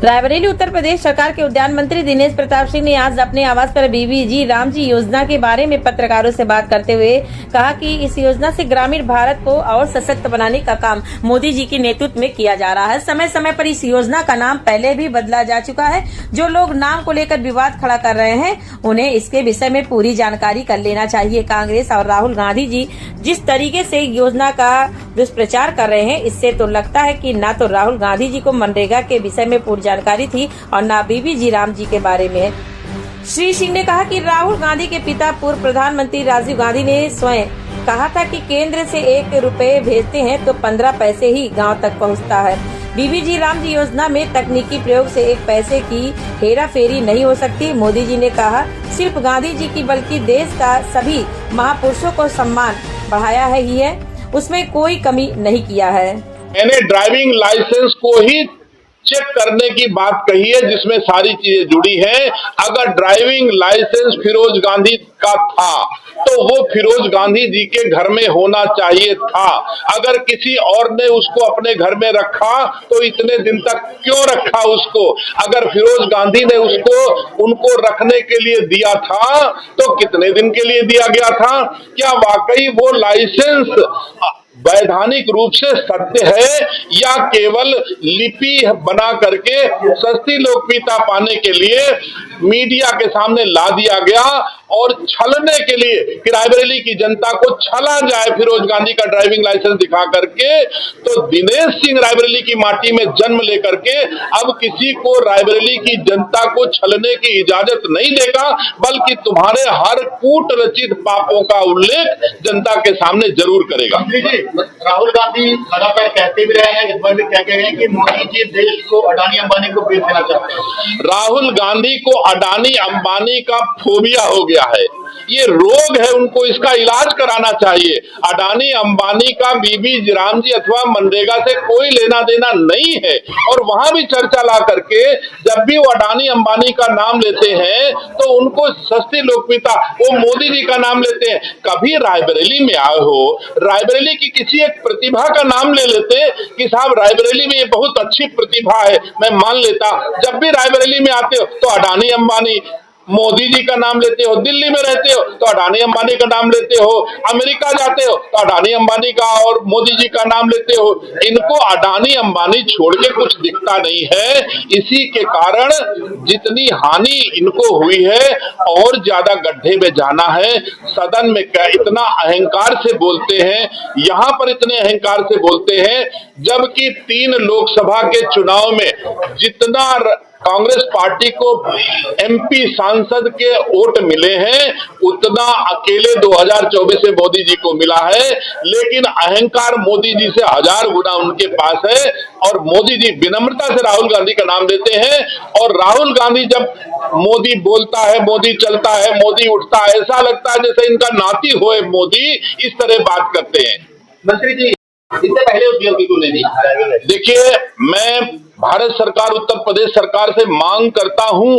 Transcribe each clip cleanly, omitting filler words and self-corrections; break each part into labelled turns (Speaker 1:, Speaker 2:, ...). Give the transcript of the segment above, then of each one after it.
Speaker 1: रायबरेली उत्तर प्रदेश सरकार के उद्यान मंत्री दिनेश प्रताप सिंह ने आज अपने आवास पर बीबीजी रामजी योजना के बारे में पत्रकारों से बात करते हुए कहा कि इस योजना से ग्रामीण भारत को और सशक्त बनाने का काम मोदी जी के नेतृत्व में किया जा रहा है। समय समय पर इस योजना का नाम पहले भी बदला जा चुका है। जो लोग नाम को लेकर विवाद खड़ा कर रहे हैं उन्हें इसके विषय में पूरी जानकारी कर लेना चाहिए। कांग्रेस और राहुल गांधी जी जिस तरीके से योजना का दुष्प्रचार कर रहे हैं, इससे तो लगता है कि न तो राहुल गांधी जी को मनरेगा के विषय में पूरी जानकारी थी और ना बीबीजी राम जी के बारे में। श्री सिंह ने कहा कि राहुल गांधी के पिता पूर्व प्रधानमंत्री राजीव गांधी ने स्वयं कहा था कि केंद्र से 1 रुपए भेजते हैं तो 15 पैसे ही गांव तक पहुंचता है। बीबीजी राम जी योजना में तकनीकी प्रयोग से 1 पैसे की हेरा फेरी नहीं हो सकती। मोदी जी ने कहा सिर्फ गांधी जी की बल्कि देश का सभी महापुरुषों को सम्मान बढ़ाया है ही है, उसमें कोई कमी नहीं किया है।
Speaker 2: मैंने ड्राइविंग लाइसेंस को ही चेक करने की बात कही है जिसमें सारी चीजें जुड़ी हैं। अगर ड्राइविंग लाइसेंस फिरोज गांधी का था तो वो फिरोज गांधी जी के घर में होना चाहिए था। अगर किसी और ने उसको अपने घर में रखा तो इतने दिन तक क्यों रखा उसको? अगर फिरोज गांधी ने उसको उनको रखने के लिए दिया था तो कितने दिन के लिए दिया गया था? क्या वाकई वो लाइसेंस वैधानिक रूप से सत्य है या केवल लिपि बना करके सस्ती लोकप्रियता पाने के लिए मीडिया के सामने ला दिया गया और छलने के लिए कि रायबरेली की जनता को छला जाए फिरोज गांधी का ड्राइविंग लाइसेंस दिखा करके? तो दिनेश सिंह रायबरेली की माटी में जन्म लेकर के अब किसी को रायबरेली की जनता को छलने की इजाजत नहीं देगा, बल्कि तुम्हारे हर कूट रचित पापों का उल्लेख जनता के सामने जरूर करेगा।
Speaker 3: राहुल गांधी लगातार कहते भी रहे हैं, इस बार भी क्या कह रहे हैं कि मोदी जी देश को अडानी अंबानी को बेच देना चाहते हैं।
Speaker 2: राहुल गांधी को अडानी अंबानी का फोबिया हो गया है, ये रोग है, उनको इसका इलाज कराना चाहिए। अडानी अंबानी का बीबी राम जी अथवा मनरेगा से कोई लेना देना नहीं है। और वहां भी चर्चा ला करके जब भी वो अडानी अंबानी का नाम लेते हैं तो उनको सस्ती लोकप्रियता, वो मोदी जी का नाम लेते हैं। कभी रायबरेली में आए हो, रायबरेली की किसी एक प्रतिभा का नाम ले लेते कि साहब रायबरेली में ये बहुत अच्छी प्रतिभा है, मैं मान लेता। जब भी रायबरेली में आते हो तो अडानी अंबानी, मोदी जी का नाम लेते हो, दिल्ली में रहते हो तो अडानी अंबानी का नाम लेते हो, अमेरिका जाते हो तो अडानी अंबानी का और मोदी जी का नाम लेते हो। इनको अडानी अंबानी छोड़ के कुछ दिखता नहीं है। इसी के कारण जितनी हानि इनको हुई है और ज्यादा गड्ढे में जाना है। सदन में क्या इतना अहंकार से बोलते हैं, यहाँ पर इतने अहंकार से बोलते हैं, जबकि 3 लोकसभा के चुनाव में जितना कांग्रेस पार्टी को एमपी सांसद के वोट मिले हैं उतना अकेले 2024 में मोदी जी को मिला है। लेकिन अहंकार मोदी जी से 1000 गुना उनके पास है और मोदी जी विनम्रता से राहुल गांधी का नाम लेते हैं। और राहुल गांधी जब मोदी बोलता है, मोदी चलता है, मोदी उठता है, ऐसा लगता है जैसे इनका नाती होए मोदी, इस तरह बात करते हैं।
Speaker 3: मंत्री जी इससे पहले उद्योगी क्यों नहीं दी?
Speaker 2: देखिए, मैं भारत सरकार, उत्तर प्रदेश सरकार से मांग करता हूं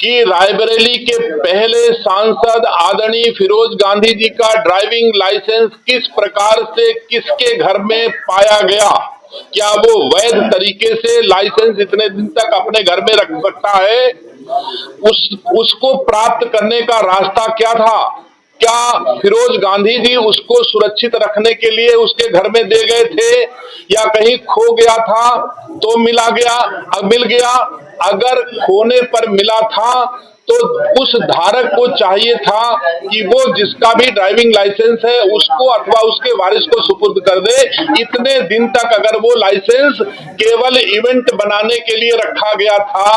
Speaker 2: कि रायबरेली के पहले सांसद आदरणीय फिरोज गांधी जी का ड्राइविंग लाइसेंस किस प्रकार से किसके घर में पाया गया, क्या वो वैध तरीके से लाइसेंस इतने दिन तक अपने घर में रख सकता है? उसको प्राप्त करने का रास्ता क्या था? क्या फिरोज गांधी जी उसको सुरक्षित रखने के लिए उसके घर में दे गए थे या कहीं खो गया था तो मिल गया? अगर खोने पर मिला था तो उस धारक को चाहिए था कि वो जिसका भी ड्राइविंग लाइसेंस है उसको अथवा उसके वारिस को सुपुर्द कर दे। इतने दिन तक अगर वो लाइसेंस केवल इवेंट बनाने के लिए रखा गया था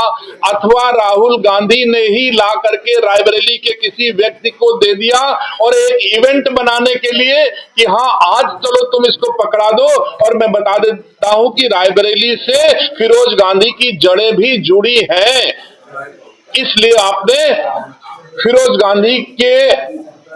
Speaker 2: अथवा राहुल गांधी ने ही ला करके रायबरेली के किसी व्यक्ति को दे दिया और एक इवेंट बनाने के लिए कि हाँ आज चलो तुम इसको पकड़ा दो, और मैं बता देता हूं कि रायबरेली से फिरोज गांधी की जड़ें भी जुड़ी हैं। इसलिए आपने फिरोज गांधी के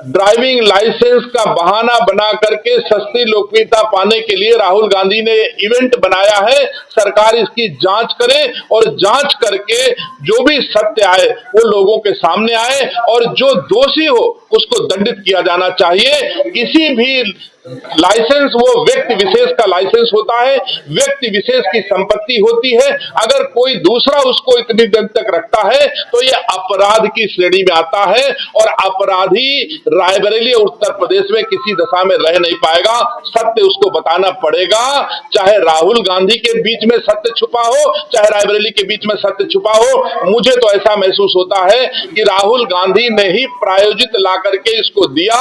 Speaker 2: ड्राइविंग लाइसेंस का बहाना बना करके सस्ती लोकप्रियता पाने के लिए राहुल गांधी ने इवेंट बनाया है। सरकार इसकी जांच करे और जांच करके जो भी सत्य आए वो लोगों के सामने आए और जो दोषी हो उसको दंडित किया जाना चाहिए। किसी भी लाइसेंस वो व्यक्ति विशेष का लाइसेंस होता है, व्यक्ति विशेष की संपत्ति होती है। अगर कोई दूसरा उसको इतनी दिन तक रखता है तो ये अपराध की श्रेणी में आता है और अपराधी रायबरेली उत्तर प्रदेश में किसी दशा में रह नहीं पाएगा। सत्य उसको बताना पड़ेगा, चाहे राहुल गांधी के बीच में सत्य छुपा हो, चाहे रायबरेली के बीच में सत्य छुपा हो। मुझे तो ऐसा महसूस होता है कि राहुल गांधी ने ही प्रायोजित ला करके इसको दिया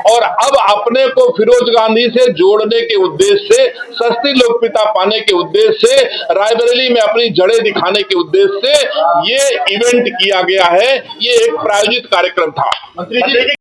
Speaker 2: और अब अपने को फिरोज गांधी से जोड़ने के उद्देश्य से, सस्ती लोकप्रियता पाने के उद्देश्य से, रायबरेली में अपनी जड़ें दिखाने के उद्देश्य से ये इवेंट किया गया है। ये एक प्रायोजित कार्यक्रम था।
Speaker 3: मंत्री जी